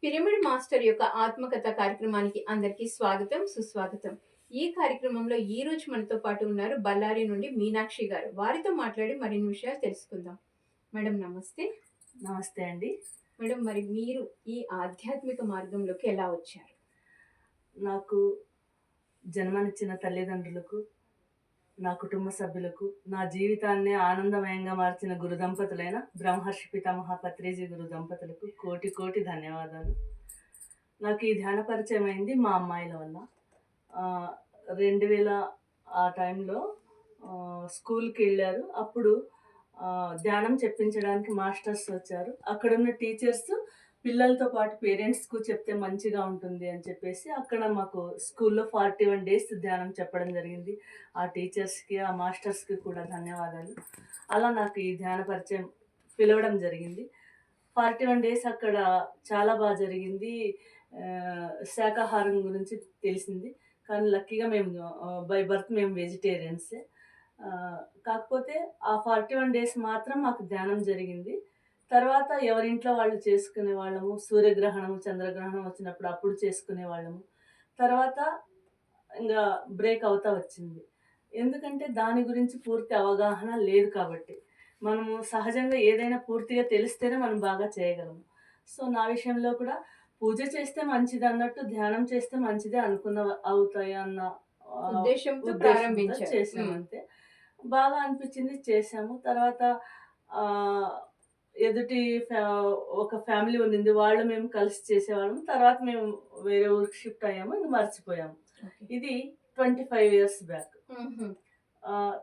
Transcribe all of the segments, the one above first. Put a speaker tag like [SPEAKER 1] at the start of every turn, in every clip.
[SPEAKER 1] Pyramid master యొక్క ఆత్మకథ కార్యక్రమానికి అందరికీ స్వాగతం, సుస్వాగతం. ఈ కార్యక్రమంలో ఈ రోజు మనతో పాటు ఉన్నారు బళ్ళారి నుండి మీనాక్షి గారు. వారితో మాట్లాడి మరిన్ని విషయాలు తెలుసుకుందాం. మేడం నమస్తే.
[SPEAKER 2] నమస్తే అండి.
[SPEAKER 1] మేడం మరి మీరు ఈ ఆధ్యాత్మిక మార్గంలోకి ఎలా వచ్చారు?
[SPEAKER 2] నాకు జన్మనిచ్చిన తల్లిదండ్రులకు, నా కుటుంబ సభ్యులకు, నా జీవితాన్నే ఆనందమయంగా మార్చిన గురు దంపతులైన బ్రహ్మర్షి పితామహ పత్రిజీ గురు దంపతులకు కోటి కోటి ధన్యవాదాలు. నాకు ఈ ధ్యాన పరిచయం అయింది మా అమ్మాయిల వల్ల. 2000 ఆ టైంలో స్కూల్‌కి వెళ్ళారు. అప్పుడు ధ్యానం చెప్పించడానికి మాస్టర్స్ వచ్చారు. అక్కడున్న టీచర్స్ పిల్లలతో పాటు పేరెంట్స్‌కు చెప్తే మంచిగా ఉంటుంది అని చెప్పేసి అక్కడ మాకు స్కూల్‌లో 41 డేస్ ధ్యానం చెప్పడం జరిగింది. ఆ టీచర్స్‌కి, ఆ మాస్టర్స్‌కి కూడా ధన్యవాదాలు. అలా నాకు ఈ ధ్యాన పరిచయం పిలవడం జరిగింది. 41 డేస్ అక్కడ చాలా జరిగింది. శాకాహారం గురించి తెలిసింది. కానీ లక్కీగా మేము బై బర్త్ మేము వెజిటేరియన్సే. కాకపోతే ఆ 41 డేస్ మాత్రం మాకు ధ్యానం జరిగింది. తర్వాత ఎవరింట్లో వాళ్ళు చేసుకునేవాళ్ళము. సూర్యగ్రహణం, చంద్రగ్రహణం వచ్చినప్పుడు అప్పుడు చేసుకునేవాళ్ళము. తర్వాత ఇంగా బ్రేక్ అవుతా వచ్చింది. ఎందుకంటే దాని గురించి పూర్తి అవగాహన లేదు కాబట్టి. మనము సహజంగా ఏదైనా పూర్తిగా తెలిస్తేనే మనం బాగా చేయగలము. సో, నా విషయంలో కూడా పూజ చేస్తే మంచిదన్నట్టు, ధ్యానం చేస్తే మంచిదే అవుతాయన్న
[SPEAKER 1] ఉద్దేశ్యంతో
[SPEAKER 2] ఉద్దేశంతో
[SPEAKER 1] ప్రారంభించారు.
[SPEAKER 2] చేశామంతే. బాగా అనిపిచ్చింది చేశాము. తర్వాత ఆహ్, ఎదుటి ఫ్యా ఒక ఫ్యామిలీ ఉండింది. వాళ్ళు మేము కలిసి చేసేవాళ్ళం. తర్వాత మేము వేరే ఊరికి షిఫ్ట్ అయ్యాము. ఇంక మర్చిపోయాము.
[SPEAKER 1] ఓకే.
[SPEAKER 2] ఇది 25 ఇయర్స్ బ్యాక్.
[SPEAKER 1] హుహు.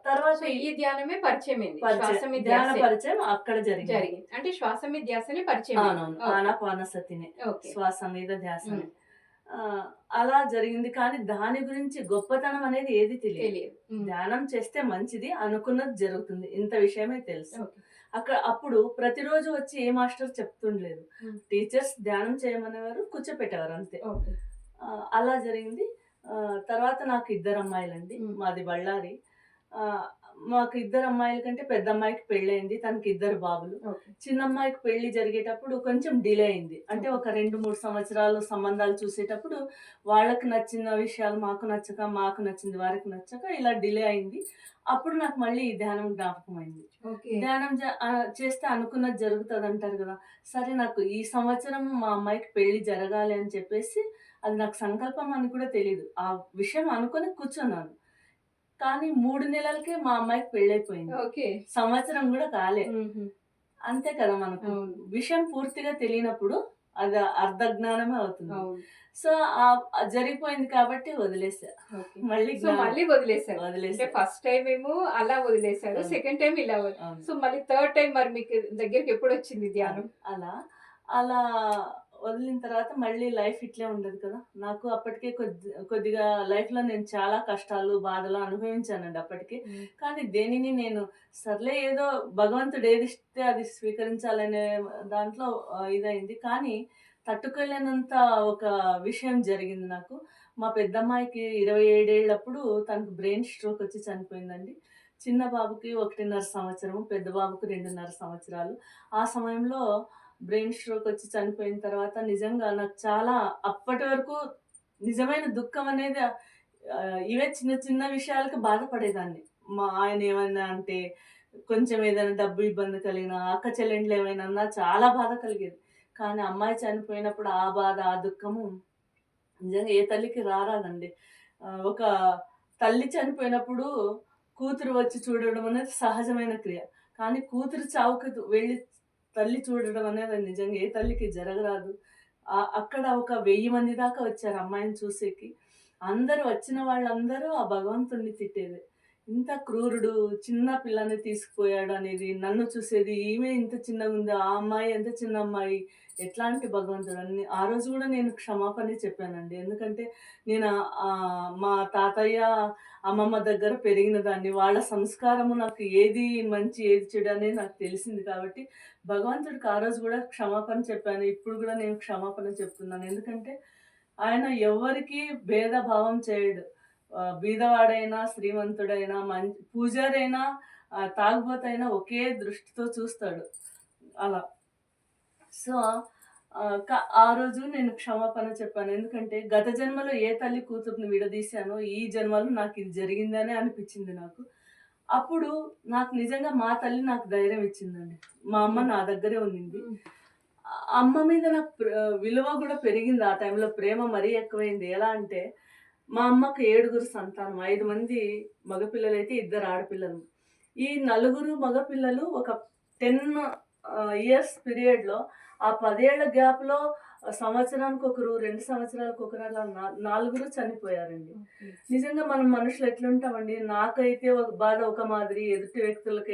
[SPEAKER 2] తర్వాత
[SPEAKER 1] సో ఈ ధ్యానమే పరిచయమైంది. శ్వాస మీద
[SPEAKER 2] ధ్యాన
[SPEAKER 1] ధ్యాసే
[SPEAKER 2] పరిచయం అక్కడ జరిగింది.
[SPEAKER 1] జరిగింది. అంటే శ్వాస మీద ధ్యాసనే పరిచయమైంది.
[SPEAKER 2] అవునవును.
[SPEAKER 1] ఓకే.
[SPEAKER 2] ఆనాపానసతినే.
[SPEAKER 1] ఓకే.
[SPEAKER 2] శ్వాస మీద ధ్యాసనే.
[SPEAKER 1] హ్మ్.
[SPEAKER 2] అలా జరిగింది. కానీ దాని గురించి గొప్పతనం అనేది ఏది తెలియదు.
[SPEAKER 1] తెలియదు. హ్మ్.
[SPEAKER 2] ధ్యానం చేస్తే మంచిది. అనుకున్నది జరుగుతుంది. ఇంత విషయమే తెలుసు.
[SPEAKER 1] ఓకే.
[SPEAKER 2] అప్పుడు ప్రతిరోజు వచ్చి ఏ మాస్టర్ చెప్తుండలేదు.
[SPEAKER 1] హ్మ్.
[SPEAKER 2] టీచర్స్ ధ్యానం చేయమనేవారు. కూర్చోపెట్టేవారు అంతే.
[SPEAKER 1] ఓకే.
[SPEAKER 2] అలా జరిగింది. తర్వాత నాకు ఇద్దరు అమ్మాయిలండి.
[SPEAKER 1] హ్మ్.
[SPEAKER 2] మాది బళ్ళారి. ఆహ్, మాకు ఇద్దరు అమ్మాయిల కంటే పెద్ద అమ్మాయికి పెళ్లయింది. తనకి ఇద్దరు బాబులు.
[SPEAKER 1] ఓకే.
[SPEAKER 2] చిన్న అమ్మాయికి పెళ్లి జరిగేటప్పుడు కొంచెం డిలే అయింది. అంటే
[SPEAKER 1] ఓకే.
[SPEAKER 2] ఒక 2, 3 సంవత్సరాలు సంబంధాలు చూసేటప్పుడు వాళ్ళకి నచ్చిన విషయాలు మాకు నచ్చక, మాకు నచ్చింది వారికి నచ్చక ఇలా డిలే అయింది. అప్పుడు నాకు మళ్ళీ ఈ ధ్యానం జ్ఞాపకమైంది.
[SPEAKER 1] ఓకే.
[SPEAKER 2] చేస్తే అనుకున్నది జరుగుతదంటారు గదా! సరే నాకు ఈ సంవత్సరం మా అమ్మాయికి పెళ్లి జరగాలి అని చెప్పేసి అది నాకు సంకల్పం అని కూడా తెలీదు. ఆ విషయం అనుకుని కూర్చున్నాను. కానీ 3 నెలలకే మా అమ్మాయికి పెళ్లయిపోయింది.
[SPEAKER 1] ఓకే.
[SPEAKER 2] సంవత్సరం గూడా కాలే.
[SPEAKER 1] హుహు.
[SPEAKER 2] అంతే కదా మనకు.
[SPEAKER 1] అవును.
[SPEAKER 2] విషయం పూర్తిగా తెలియనప్పుడు అది అర్ధజ్ఞానమే అవుతుంది.
[SPEAKER 1] అవును.
[SPEAKER 2] సో, జరిగిపోయింది కాబట్టి వదిలేసా.
[SPEAKER 1] ఓకే.
[SPEAKER 2] మళ్ళీ
[SPEAKER 1] సో, మళ్ళీ వదిలేసారు. అంటే
[SPEAKER 2] వదిలేసా.
[SPEAKER 1] ఫస్ట్ టైమ్ ఏమో అలా వదిలేసారు.
[SPEAKER 2] అవును.
[SPEAKER 1] సెకండ్ టైమ్ ఇలా
[SPEAKER 2] అవును.
[SPEAKER 1] సో, మళ్ళీ థర్డ్ టైమ్ మరి మీకు దగ్గరికి ఎప్పుడొచ్చింది
[SPEAKER 2] అది.
[SPEAKER 1] ధ్యానం?
[SPEAKER 2] అలా వదిలిన తర్వాత మళ్ళీ లైఫ్ ఇట్లే ఉండదు కదా! నాకు అప్పటికే కొద్దిగా లైఫ్‌లో నేను చాలా కష్టాలు, బాధలు అనుభవించానండి అప్పటికి.
[SPEAKER 1] హ్మ్.
[SPEAKER 2] కానీ దేనిని నేను సర్లే ఏదో భగవంతుడు ఏదిస్తే అది స్వీకరించాలనే దాంట్లో ఇదయింది. కానీ తట్టుకోలేనంత ఒక విషయం జరిగింది నాకు. మా పెద్దమ్మాయికి 27 ఏళ్ళప్పుడు తనకు బ్రెయిన్ స్ట్రోక్ వచ్చి చనిపోయిందండి. చిన్న బాబుకి 1.5 సంవత్సరం, పెద్ద బాబుకి 2.5 సంవత్సరాలు. ఆ సమయంలో బ్రెయిన్ స్ట్రోక్ వచ్చి చనిపోయిన తర్వాత నిజంగా నాకు చాలా అప్పటి వరకు నిజమైన దుఃఖం అనేది ఇవే చిన్న చిన్న విషయాలకి బాధపడేదాన్ని. మా ఆయన ఏమన్నా అంటే, కొంచెం ఏదైనా డబ్బు ఇబ్బంది కలిగినా, అక్క చెల్లెండ్లు ఏమైనా అన్నా చాలా బాధ కలిగేది. కానీ అమ్మాయి చనిపోయినప్పుడు ఆ బాధ, ఆ దుఃఖము నిజంగా ఏ తల్లికి రారాదండి. ఒక తల్లి చనిపోయినప్పుడు కూతురు వచ్చి చూడడం అనేది సహజమైన క్రియ. కానీ కూతురు చావుకి వెళ్లి తల్లి చూడడం అనేది నిజంగా ఏ తల్లికి జరగరాదు. అక్కడ ఒక 1000 మంది దాకా వచ్చారు అమ్మాయిని చూసేకి. అందరూ వచ్చిన వాళ్ళందరూ ఆ భగవంతుడిని తిట్టేదే. ఇంత క్రూరుడు చిన్న పిల్లని తీసుకుపోయాడు అనేది, నన్ను చూసేది ఈమె ఇంత చిన్నగుంది, ఆ అమ్మాయి ఎంత చిన్న అమ్మాయి. ఎట్లాంటి భగవంతుడని ఆ రోజు గూడా నేను క్షమాపణే చెప్పానండి. ఎందుకంటే నేను మా తాతయ్య, అమ్మమ్మ దగ్గర పెరిగిన దాన్ని. వాళ్ళ సంస్కారము నాకు ఏది మంచి, ఏది చెడు అనేది నాకు తెలిసింది కాబట్టి, భగవంతుడికి ఆ రోజు గూడా క్షమాపణ చెప్పాను. ఇప్పుడు గూడా నేను క్షమాపణ చెప్తున్నాను. ఎందుకంటే ఆయన ఎవ్వరికీ భేదభావం చేయడు. బీదవాడైనా, శ్రీమంతుడైనా, పూజారైనా, తాగుబోతైనా ఒకే దృష్టితో చూస్తాడు. అలా. సో, ఆ రోజు నేను క్షమాపణ చెప్పాను. ఎందుకంటే గత జన్మలో ఏ తల్లి కూతురిని విడదీశానో, ఈ జన్మలో నాకిది జరిగిందనే అనిపిచ్చింది నాకు. అప్పుడు నాకు నిజంగా మా తల్లి నాకు ధైర్యం ఇచ్చిందండి. మా అమ్మ
[SPEAKER 1] ఓకే.
[SPEAKER 2] నా దగ్గరే ఉన్నింది.
[SPEAKER 1] హ్మ్.
[SPEAKER 2] అమ్మ మీద నాకు విలువ గూడా పెరిగింది ఆ టైంలో. ప్రేమ మరీ ఎక్కువైంది. ఎలా అంటే, మా అమ్మకి 7గురు సంతానం. 5 మంది మగపిల్లలైతే, 2 ఆడపిల్లలు. ఈ నలుగురు మగపిల్లలు ఒక 10 ఇయర్స్ పీరియడ్‌లో ఆ 10 ఏళ్ల గ్యాప్‌లో సంవత్సరానికొకరు, 2 సంవత్సరాలకొకరు అలా నలుగురు చనిపోయారండి.
[SPEAKER 1] ఓకే.
[SPEAKER 2] నిజంగా మనం మనుషులు ఎట్లుంటామండి, నాకైతే ఒక బాధ ఒక మాదిరి, ఎదుటి వ్యక్తులకి